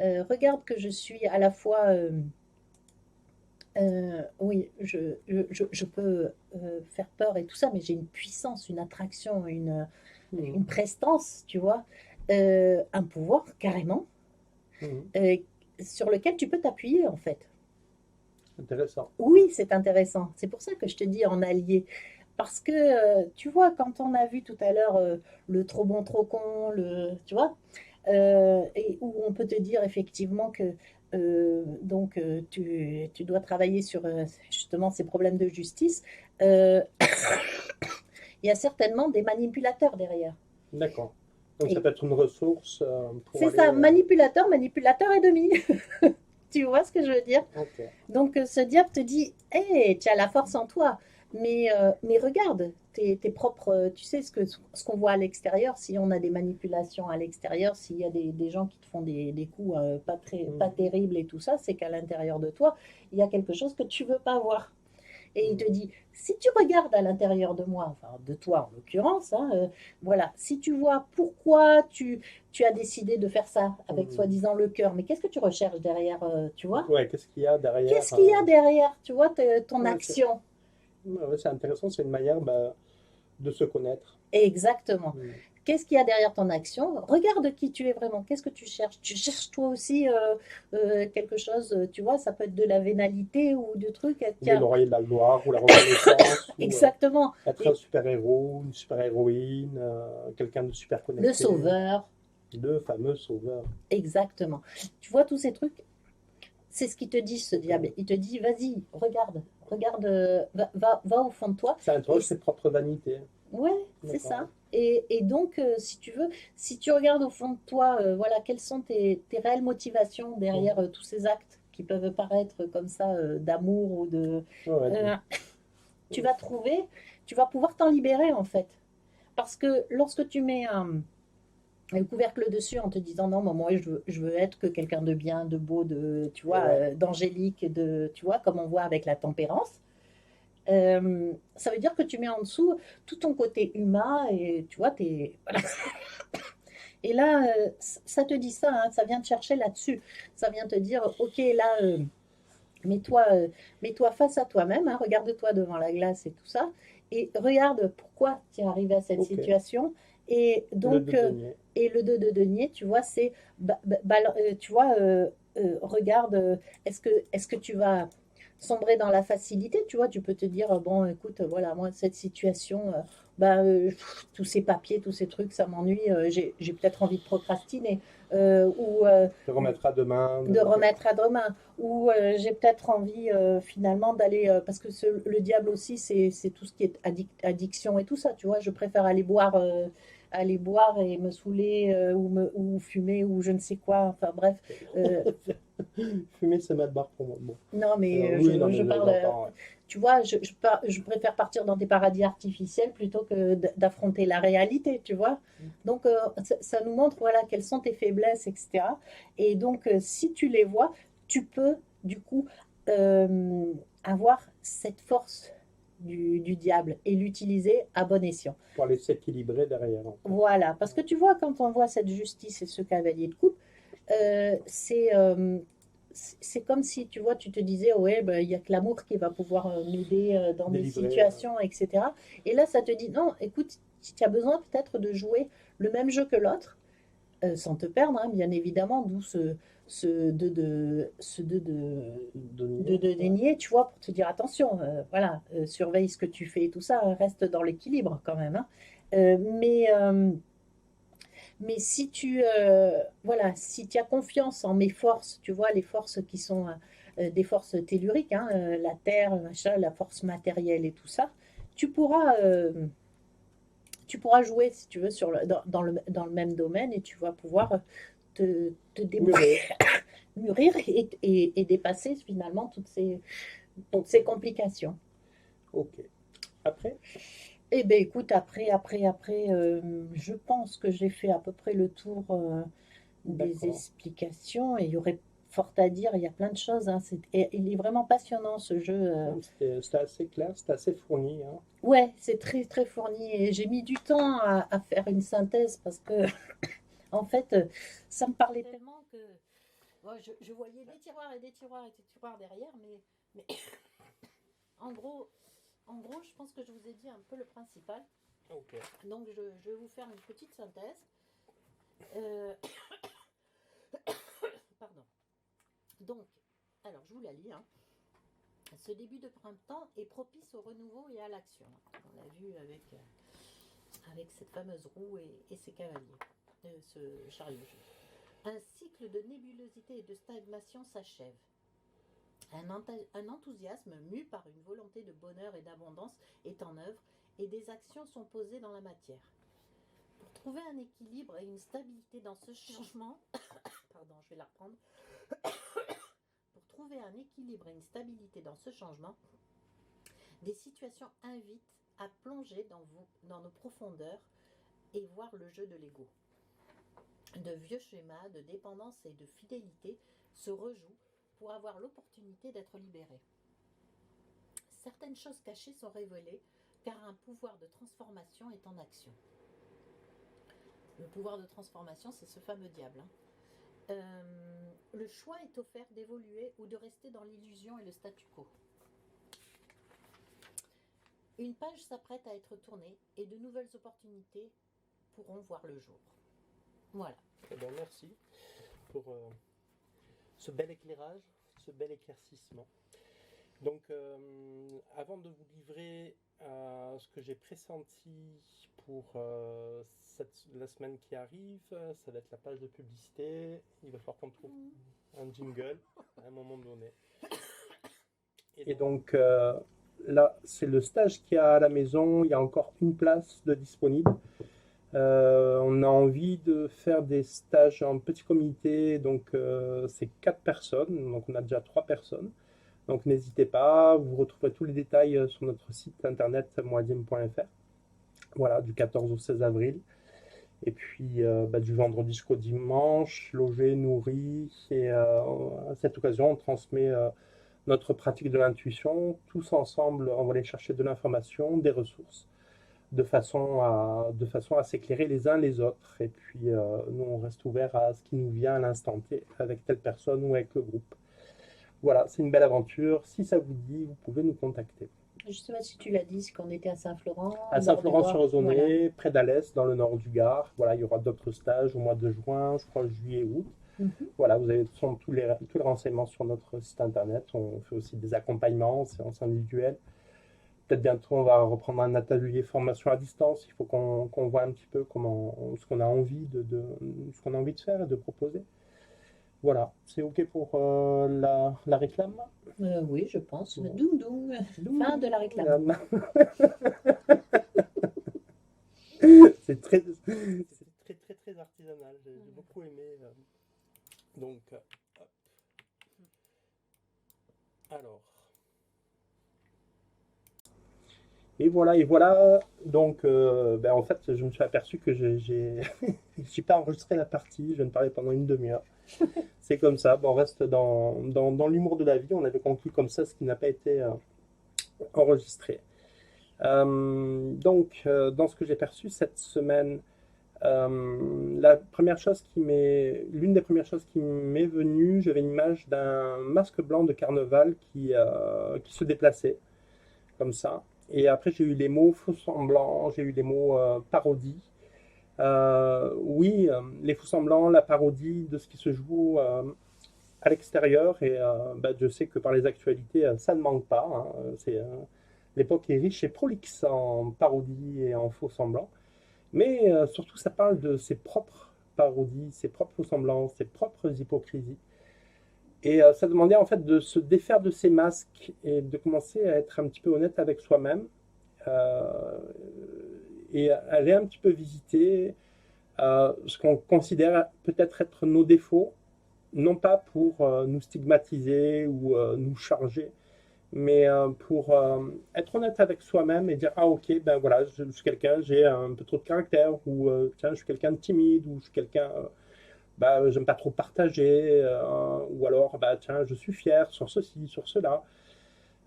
Regarde que je suis à la fois, oui, je peux faire peur et tout ça, mais j'ai une puissance, une attraction, Mhm. une prestance, tu vois, un pouvoir carrément, Mhm. euh, sur lequel tu peux t'appuyer en fait. Intéressant. Oui, c'est intéressant. C'est pour ça que je te dis en allié. Parce que, tu vois, quand on a vu tout à l'heure le trop bon, trop con, tu vois, et où on peut te dire effectivement que tu dois travailler sur justement ces problèmes de justice, euh, il y a certainement des manipulateurs derrière. D'accord. Donc ça Et peut être une ressource pour c'est aller. ça, manipulateur, manipulateur et demi. Tu vois ce que je veux dire? Ok. Donc ce diable te dit, hé, tu as la force en toi, mais regarde tes propres, tu sais ce qu'on voit à l'extérieur, si on a des manipulations à l'extérieur, s'il y a des gens qui te font des coups pas Mhm. terribles et tout ça, c'est qu'à l'intérieur de toi, il y a quelque chose que tu veux pas voir. Et il te Mhm. dit, si tu regardes à l'intérieur de moi, enfin de toi en l'occurrence, hein, voilà, si tu vois pourquoi tu as décidé de faire ça avec Mhm. soi-disant le cœur, mais qu'est-ce que tu recherches derrière, tu vois? Ouais, qu'est-ce qu'il y a derrière Qu'est-ce qu'il y a derrière, tu vois, ton ouais, action? ouais, c'est intéressant, c'est une manière bah, de se connaître. Exactement. Mhm. Qu'est-ce qu'il y a derrière ton action? Regarde qui tu es vraiment. Qu'est-ce que tu cherches? Tu cherches toi aussi quelque chose, tu vois, ça peut être de la vénalité ou du truc. Ou les Tiens, lauriers de la gloire, ou la reconnaissance, ou exactement. être un Et super-héros, une super-héroïne, quelqu'un de super le connecté, sauveur, le fameux sauveur. exactement. Tu vois tous ces trucs? C'est ce qu'il te dit, ce Ok. diable. Il te dit, vas-y, regarde, regarde, va au fond de toi. Ça Et interroge ses propres vanités. ouais, c'est ça. D'accord. Et donc, si tu veux, si tu regardes au fond de toi, voilà, quelles sont tes réelles motivations derrière Mhm. tous ces actes qui peuvent paraître comme ça, d'amour ou de... Ouais, ouais, euh, tu vas trouver, tu vas pouvoir t'en libérer en fait. Parce que lorsque tu mets un couvercle dessus en te disant non, moi je veux être que quelqu'un de bien, de beau, tu vois, ouais. d'angélique, tu vois, comme on voit avec la tempérance, ça veut dire que tu mets en dessous tout ton côté humain et tu vois, voilà. Et là, ça te dit ça, hein, ça vient te chercher là-dessus. Ça vient te dire, ok, là, Mets-toi face à toi-même, hein, regarde-toi devant la glace et tout ça, et regarde pourquoi tu es arrivé à cette Ok. situation. Et Le donc, deux denier. et le 2 de denier, tu vois, c'est, tu vois, regarde, est-ce que tu vas sombrer dans la facilité, tu vois, tu peux te dire, bon, écoute, voilà, moi, cette situation, tous ces papiers, tous ces trucs, ça m'ennuie, j'ai peut-être envie de procrastiner, ou Tu remettras demain. de remettre à demain, ou j'ai peut-être envie finalement d'aller, parce que le diable aussi, c'est tout ce qui est addiction et tout ça, tu vois, je préfère aller boire et me saouler ou fumer ou je ne sais quoi, enfin bref. euh, Fumer, c'est mal barre pour moi. Bon. non, mais Oui, non, mais je parle, j'entends. Ouais. tu vois, je préfère partir dans des paradis artificiels plutôt que d'affronter la réalité, tu vois. Donc, ça nous montre, voilà, quelles sont tes faiblesses, etc. Et donc, si tu les vois, tu peux, du coup, euh, avoir cette force du diable et l'utiliser à bon escient. Pour aller s'équilibrer derrière, en fait. Voilà, parce que tu vois, quand on voit cette justice et ce cavalier de coupe, euh, c'est euh, c'est comme si, tu vois, tu te disais, ouais, ben, il y a que l'amour qui va pouvoir m'aider dans des Délivrer. situations, etc. Et là, ça te dit, non, écoute, tu as besoin peut-être de jouer le même jeu que l'autre, sans te perdre, hein, bien évidemment, d'où Denier. de Ouais. dénier, tu vois, pour te dire, attention, voilà, surveille ce que tu fais et tout ça, reste dans l'équilibre quand même. Hein. Euh, mais, euh, mais si voilà, si tu as confiance en mes forces, tu vois, les forces qui sont des forces telluriques, hein, la terre, machin, la force matérielle et tout ça, tu pourras, euh, tu pourras jouer, si tu veux, dans le même domaine et tu vas pouvoir te débrouiller, Mûrir. mûrir et dépasser finalement toutes ces complications. Ok. Après? Eh bien, écoute, après, je pense que j'ai fait à peu près le tour des D'accord. explications et il y aurait fort à dire, il y a plein de choses. Hein, et il est vraiment passionnant ce jeu. Non, c'était assez clair, c'était assez fourni. Hein. Ouais, c'est très très fourni et j'ai mis du temps à faire une synthèse parce que en fait, ça me parlait tellement que ouais, je voyais des tiroirs et des tiroirs et des tiroirs derrière, mais en gros, je pense que je vous ai dit un peu le principal. Ok. Donc, je vais vous faire une petite synthèse. Euh, pardon. Donc, alors je vous la lis. Hein. Ce début de printemps est propice au renouveau et à l'action. On l'a vu avec cette fameuse roue et ses cavaliers, ce chariot. Un cycle de nébulosité et de stagnation s'achève. Un enthousiasme mu par une volonté de bonheur et d'abondance est en œuvre et des actions sont posées dans la matière. Pour trouver un équilibre et une stabilité dans ce changement, pardon, je vais la reprendre. Pour trouver un équilibre et une stabilité dans ce changement, des situations invitent à plonger dans nos profondeurs et voir le jeu de l'ego. De vieux schémas de dépendance et de fidélité se rejouent pour avoir l'opportunité d'être libérés. Certaines choses cachées sont révélées car un pouvoir de transformation est en action. Le pouvoir de transformation, c'est ce fameux diable. Hein. Le choix est offert d'évoluer ou de rester dans l'illusion et le statu quo. Une page s'apprête à être tournée et de nouvelles opportunités pourront voir le jour. Voilà. Eh bien, merci pour ce bel éclairage, ce bel éclaircissement. Donc, avant de vous livrer ce que j'ai pressenti pour la semaine qui arrive, ça va être la page de publicité. Il va falloir qu'on trouve un jingle à un moment donné. Et donc, là, c'est le stage qu'il y a à la maison. Il y a encore une place de disponible. On a envie de faire des stages en petit comité, donc c'est 4 personnes, donc on a déjà 3 personnes. Donc n'hésitez pas, vous retrouverez tous les détails sur notre site internet moadim.fr. Voilà, du 14 au 16 avril. Et puis du vendredi jusqu'au dimanche, logé, nourri. Et à cette occasion, on transmet notre pratique de l'intuition. Tous ensemble, on va aller chercher de l'information, des ressources de façon à s'éclairer les uns les autres. Et puis, nous, on reste ouvert à ce qui nous vient à l'instant T avec telle personne ou avec le groupe. Voilà, c'est une belle aventure. Si ça vous dit, vous pouvez nous contacter. Je ne sais pas si tu l'as dit, c'est qu'on était à Saint-Florent, À nord du Gard. Voilà. Saint-Florent-sur-Ozonay, près d'Alès, dans le nord du Gard. Voilà, il y aura d'autres stages au mois de juin, je crois juillet, août. Mhm. Voilà, vous avez tous les renseignements sur notre site internet. On fait aussi des accompagnements, séances individuelles. Peut-être bientôt, on va reprendre un atelier formation à distance. Il faut qu'on voit un petit peu ce qu'on a envie ce qu'on a envie de faire et de proposer. Voilà, c'est OK pour la réclame? Oui, je pense. Bon. Doum doum. Fin de la réclame. C'est très artisanal. J'ai beaucoup aimé. Donc, hop. Alors. Et voilà, et voilà. Donc, en fait, je me suis aperçu que j'ai pas enregistré la partie. Je viens de parler pendant une demi-heure. C'est comme ça. Bon, on reste dans l'humour de la vie. On avait conclu comme ça, ce qui n'a pas été enregistré. Dans ce que j'ai perçu cette semaine, l'une des premières choses qui m'est venue, j'avais une image d'un masque blanc de carnaval qui se déplaçait comme ça. Et après, j'ai eu les mots faux semblants, j'ai eu les mots parodie. Oui, les faux semblants, la parodie de ce qui se joue à l'extérieur. Et je sais que par les actualités, ça ne manque pas. Hein. L'époque est riche et prolixe en parodies et en faux semblants. Mais surtout, ça parle de ses propres parodies, ses propres faux semblants, ses propres hypocrisies. Et ça demandait en fait de se défaire de ses masques et de commencer à être un petit peu honnête avec soi-même euh, et aller un petit peu visiter ce qu'on considère peut-être être nos défauts, non pas pour nous stigmatiser ou nous charger, mais pour être honnête avec soi-même et dire ah ok ben voilà je suis quelqu'un j'ai un peu trop de caractère ou tiens je suis quelqu'un de timide ou je suis quelqu'un j'aime pas trop partager ou alors bah tiens je suis fier sur ceci sur cela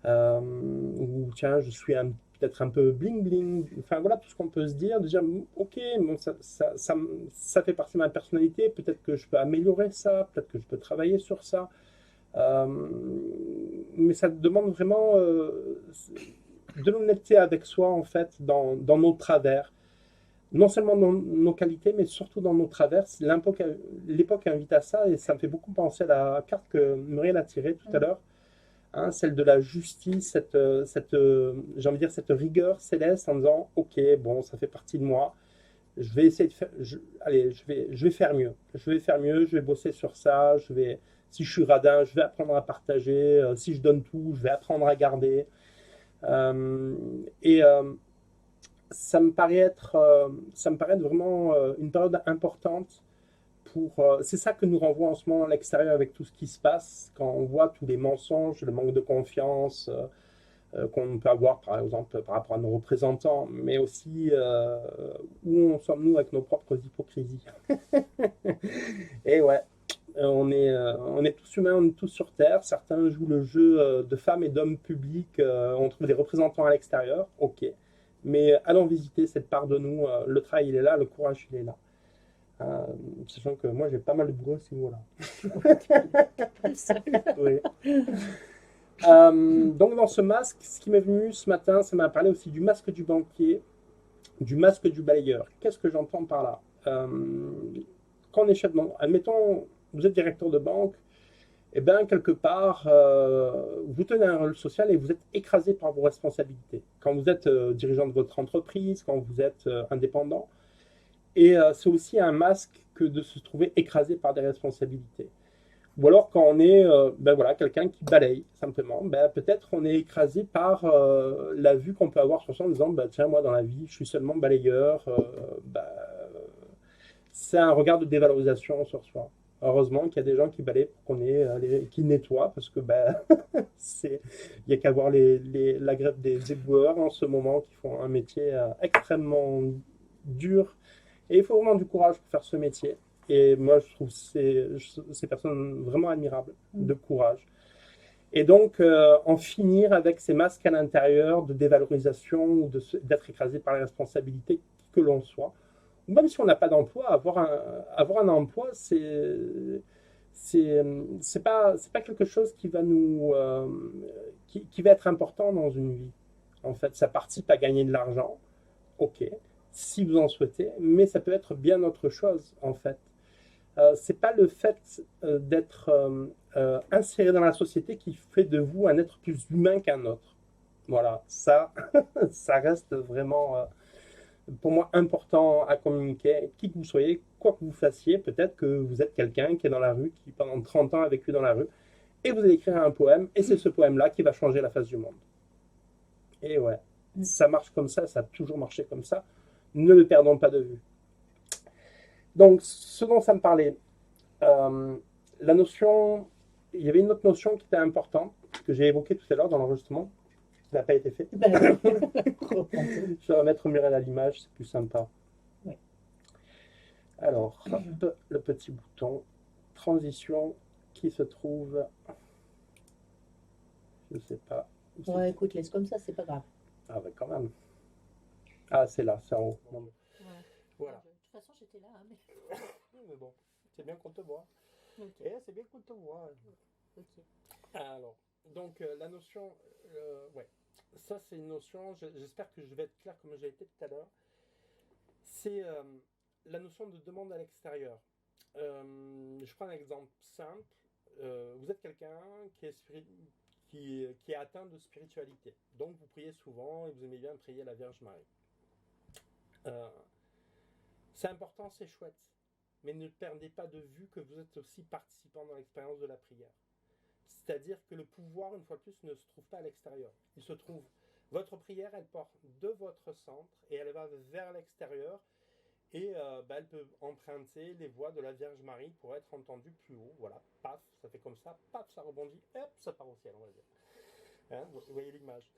ou tiens je suis peut-être un peu bling bling, enfin voilà tout ce qu'on peut se dire de dire ok bon, ça fait partie de ma personnalité, peut-être que je peux améliorer ça, peut-être que je peux travailler sur ça. Euh, mais ça demande vraiment de l'honnêteté avec soi, en fait, dans nos travers. Non seulement dans nos qualités, mais surtout dans nos travers. L'époque invite à ça, et ça me fait beaucoup penser à la carte que Muriel a tirée tout à l'heure, hein, celle de la justice, j'ai envie de dire, cette rigueur céleste en disant, ok, bon, ça fait partie de moi, je vais essayer de faire, allez, je vais faire mieux. Je vais faire mieux, je vais bosser sur ça, si je suis radin, je vais apprendre à partager, si je donne tout, je vais apprendre à garder. Euh, et ça me paraît être vraiment une période importante c'est ça que nous renvoie en ce moment à l'extérieur avec tout ce qui se passe, quand on voit tous les mensonges, le manque de confiance, qu'on peut avoir, par exemple, par rapport à nos représentants, mais aussi où en sommes-nous avec nos propres hypocrisies. Et ouais, on est tous humains, on est tous sur Terre. Certains jouent le jeu de femmes et d'hommes publics, on trouve des représentants à l'extérieur, ok. Mais allons visiter cette part de nous, le travail il est là, le courage il est là. Euh, Sachant que moi j'ai pas mal de boulot à ce niveau-là. Oui. Donc dans ce masque, ce qui m'est venu ce matin, ça m'a parlé aussi du masque du banquier, du masque du balayeur. Qu'est-ce que j'entends par là quand on est chef de banque, admettons, vous êtes directeur de banque, et bien quelque part, vous tenez un rôle social et vous êtes écrasé par vos responsabilités. Quand vous êtes dirigeant de votre entreprise, quand vous êtes indépendant, et c'est aussi un masque que de se trouver écrasé par des responsabilités. Ou alors quand on est voilà, quelqu'un qui balaye simplement, peut-être on est écrasé par la vue qu'on peut avoir sur soi en disant tiens moi dans la vie je suis seulement balayeur, c'est un regard de dévalorisation sur soi. Heureusement qu'il y a des gens qui balayent pour qu'on ait qui nettoient parce que il y a qu'à voir la grève des éboueurs en ce moment qui font un métier extrêmement dur et il faut vraiment du courage pour faire ce métier. Et moi, je trouve ces personnes vraiment admirables, de courage. Et donc, en finir avec ces masques à l'intérieur de dévalorisation ou d'être écrasé par les responsabilités que l'on soit. Ou même si on n'a pas d'emploi, avoir un emploi, c'est pas quelque chose qui va qui va être important dans une vie. En fait, ça participe à gagner de l'argent, ok, si vous en souhaitez, mais ça peut être bien autre chose, en fait. C'est pas le fait d'être inséré dans la société qui fait de vous un être plus humain qu'un autre. Voilà, ça, ça reste vraiment pour moi important à communiquer, qui que vous soyez, quoi que vous fassiez. Peut-être que vous êtes quelqu'un qui est dans la rue, qui pendant 30 ans a vécu dans la rue, et vous allez écrire un poème, et c'est ce poème-là qui va changer la face du monde. Et ouais, ça marche comme ça a toujours marché comme ça. Ne le perdons pas de vue. Donc, ce dont ça me parlait, euh, la notion, il y avait une autre notion qui était importante, que j'ai évoquée tout à l'heure dans l'enregistrement, qui n'a pas été fait. Ben, Je vais remettre Muriel à l'image, c'est plus sympa. oui. Alors, hop, le petit bouton transition qui se trouve, je sais pas. Ouais, écoute, laisse comme ça, c'est pas grave. Ah ouais, quand même. Ah, c'est là, c'est en haut. Ouais. Voilà. De toute façon, j'étais là, hein, mais... Oui, mais bon, c'est bien qu'on te voit. Ok. Et c'est bien qu'on te voit. Ok. Alors, donc la notion, ouais, ça c'est une notion, j'espère que je vais être clair comme j'ai été tout à l'heure, c'est la notion de demande à l'extérieur. Je prends un exemple simple. Vous êtes quelqu'un qui est atteint de spiritualité. Donc vous priez souvent et vous aimez bien prier la Vierge Marie. Euh, c'est important, c'est chouette. Mais ne perdez pas de vue que vous êtes aussi participant dans l'expérience de la prière. C'est-à-dire que le pouvoir, une fois de plus, ne se trouve pas à l'extérieur. Il se trouve, votre prière, elle porte de votre centre et elle va vers l'extérieur. Et elle peut emprunter les voix de la Vierge Marie pour être entendue plus haut. Voilà, paf, ça fait comme ça, paf, ça rebondit, hop, ça part au ciel, on va dire. Hein, vous voyez l'image.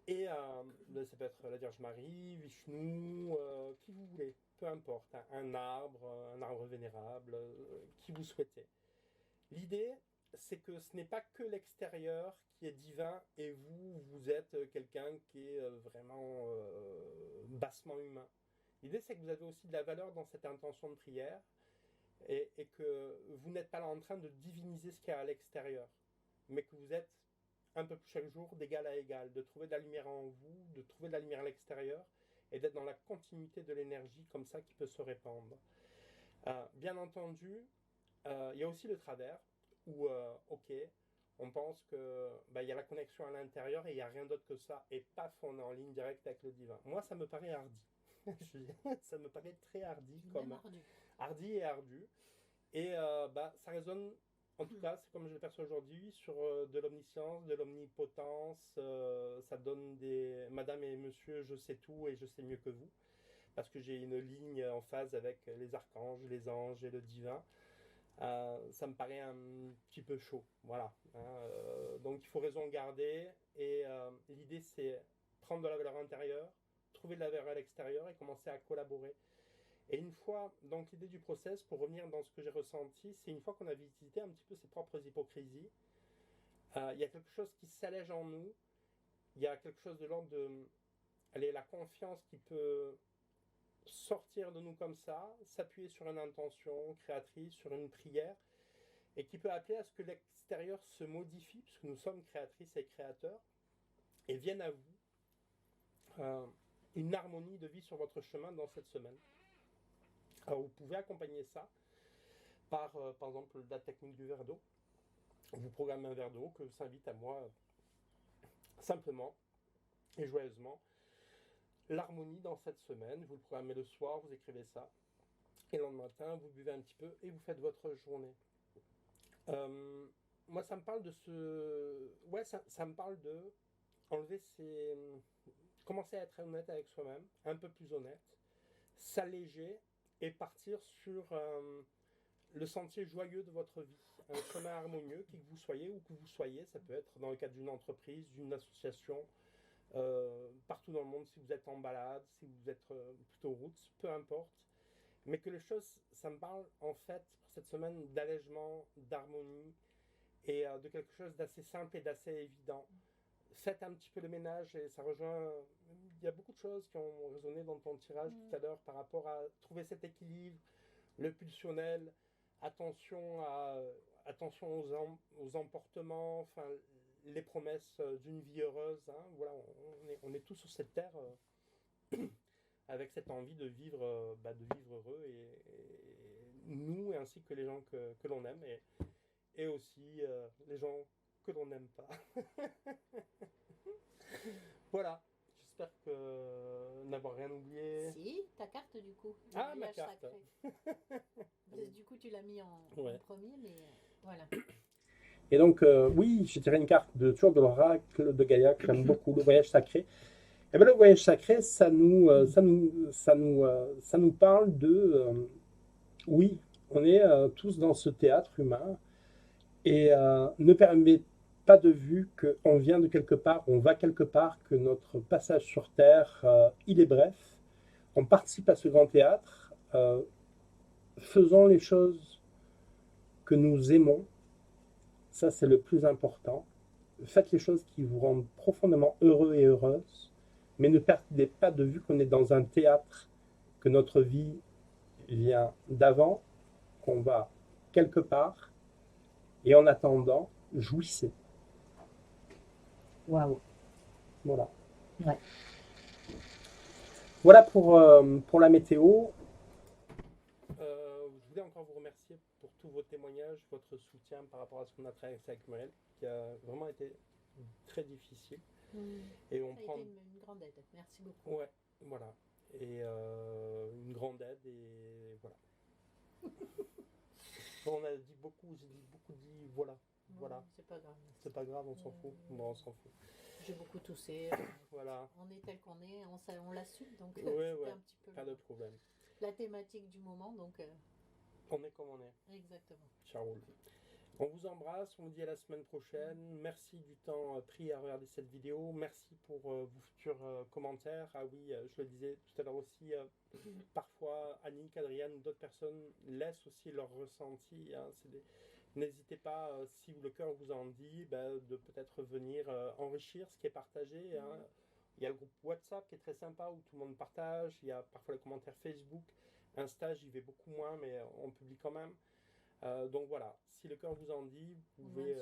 Et ça peut être la Vierge Marie, Vishnu, qui vous voulez, peu importe, hein, un arbre vénérable, qui vous souhaitez. L'idée, c'est que ce n'est pas que l'extérieur qui est divin et vous êtes quelqu'un qui est vraiment bassement humain. L'idée, c'est que vous avez aussi de la valeur dans cette intention de prière et que vous n'êtes pas là en train de diviniser ce qu'il y a à l'extérieur, mais que vous êtes un peu plus chaque jour d'égal à égal, de trouver de la lumière en vous, de trouver de la lumière à l'extérieur et d'être dans la continuité de l'énergie comme ça qui peut se répandre. Bien entendu, il y a aussi le travers où, ok, on pense que y a la connexion à l'intérieur et il n'y a rien d'autre que ça, et paf, on est en ligne directe avec le divin. Moi, ça me paraît hardi. Ça me paraît très hardi, comme ardu. hardi et ardu. Et ça résonne, en tout cas, c'est comme je le perçois aujourd'hui, sur de l'omniscience, de l'omnipotence. Ça donne des madame et monsieur, je sais tout et je sais mieux que vous. Parce que j'ai une ligne en phase avec les archanges, les anges et le divin. Ça me paraît un petit peu chaud. Voilà. Hein, donc il faut raison garder. Et l'idée, c'est prendre de la valeur intérieure, trouver de la valeur à l'extérieur et commencer à collaborer. Et une fois, donc l'idée du process, pour revenir dans ce que j'ai ressenti, c'est une fois qu'on a visité un petit peu ses propres hypocrisies, il y a quelque chose qui s'allège en nous, il y a quelque chose de l'ordre de allez, la confiance qui peut sortir de nous comme ça, s'appuyer sur une intention créatrice, sur une prière, et qui peut appeler à ce que l'extérieur se modifie, puisque nous sommes créatrices et créateurs, et vienne à vous une harmonie de vie sur votre chemin dans cette semaine. Alors vous pouvez accompagner ça par exemple la technique du verre d'eau. Vous programmez un verre d'eau que s'invite à moi simplement et joyeusement l'harmonie dans cette semaine. Vous le programmez le soir, vous écrivez ça. Et le lendemain matin, vous buvez un petit peu et vous faites votre journée. Moi, ça me parle de ce... Ouais, ça me parle de enlever ses... Commencer à être honnête avec soi-même, un peu plus honnête, s'alléger et partir sur le sentier joyeux de votre vie. Un chemin harmonieux, qui que vous soyez, où que vous soyez. Ça peut être dans le cadre d'une entreprise, d'une association, partout dans le monde, si vous êtes en balade, si vous êtes plutôt route, peu importe. Mais que les choses, ça me parle en fait, pour cette semaine, d'allègement, d'harmonie et de quelque chose d'assez simple et d'assez évident. Faites un petit peu le ménage et ça rejoint. Il y a beaucoup de choses qui ont résonné dans ton tirage tout à l'heure par rapport à trouver cet équilibre, le pulsionnel, attention attention aux emportements, enfin, les promesses d'une vie heureuse. Hein, voilà, on est tous sur cette terre avec cette envie de vivre heureux et nous ainsi que les gens que l'on aime et aussi les gens que l'on n'aime pas. Voilà, j'espère que n'avoir rien oublié. Si, ta carte du coup. Le Ah, ma voyage carte. sacré. Du coup, tu l'as mis en premier, mais voilà. Et donc, oui, j'ai tiré une carte toujours de l'oracle de Gaïa que j'aime beaucoup, le voyage sacré. Et bien, le voyage sacré, ça nous parle de, oui, on est tous dans ce théâtre humain et ne permet pas de vue qu'on vient de quelque part, on va quelque part, que notre passage sur Terre, il est bref. On participe à ce grand théâtre, faisons les choses que nous aimons, ça c'est le plus important. Faites les choses qui vous rendent profondément heureux et heureuse, mais ne perdez pas de vue qu'on est dans un théâtre, que notre vie vient d'avant, qu'on va quelque part, et en attendant, jouissez. Waouh. Voilà. Ouais. Voilà pour la météo. Je voulais encore vous remercier pour tous vos témoignages, votre soutien par rapport à ce qu'on a traversé avec Noël, qui a vraiment été très difficile. Et on prend une grande aide. Merci beaucoup. Ouais, voilà. Et une grande aide et voilà. On a dit beaucoup, j'ai beaucoup dit voilà. Voilà. C'est pas grave. C'est pas grave, on s'en fout. Bon, on s'en fout. J'ai beaucoup toussé. Voilà. On est tel qu'on est, on l'assume, donc ouais, un petit peu pas de problème. La thématique du moment, donc. On est comme on est. Exactement. Ciao. On vous embrasse, on vous dit à la semaine prochaine. Merci du temps pris à regarder cette vidéo. Merci pour vos futurs commentaires. Ah oui, je le disais tout à l'heure aussi, parfois Annick, Adrienne ou d'autres personnes laissent aussi leur ressenti. Hein. N'hésitez pas, si le cœur vous en dit, de peut-être venir enrichir ce qui est partagé. Hein. Il y a le groupe WhatsApp qui est très sympa où tout le monde partage. Il y a parfois les commentaires Facebook. Insta, j'y vais beaucoup moins, mais on publie quand même. Donc voilà, si le cœur vous en dit, vous pouvez,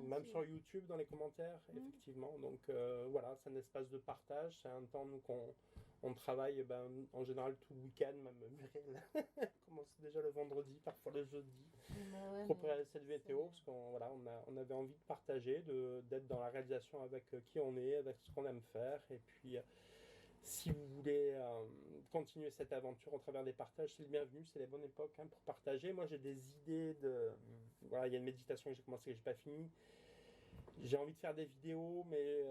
même sur YouTube dans les commentaires, effectivement. Donc voilà, c'est un espace de partage, c'est un temps nous qu'on travaille en général tout le week-end, même Muriel commence déjà le vendredi, parfois le jeudi, pour préparer cette météo, parce on avait envie de partager, d'être dans la réalisation avec qui on est, avec ce qu'on aime faire, et puis si vous voulez continuer cette aventure au travers des partages, c'est le bienvenu, c'est la bonne époque pour partager. Moi, j'ai des idées voilà, il y a une méditation que j'ai commencé, que j'ai pas fini. J'ai envie de faire des vidéos, mais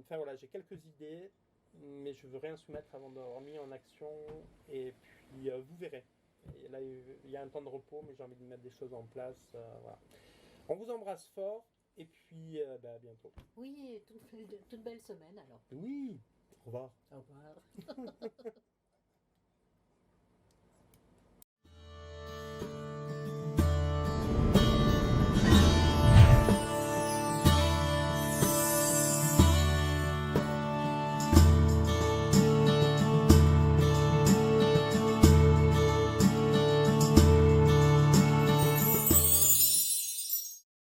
enfin voilà, j'ai quelques idées, mais je veux rien soumettre avant d'avoir mis en action. Et puis, vous verrez. Et là, il y a un temps de repos, mais j'ai envie de mettre des choses en place. Voilà. On vous embrasse fort, et puis à bientôt. Oui, toute belle semaine alors. Oui. Au revoir. Au revoir.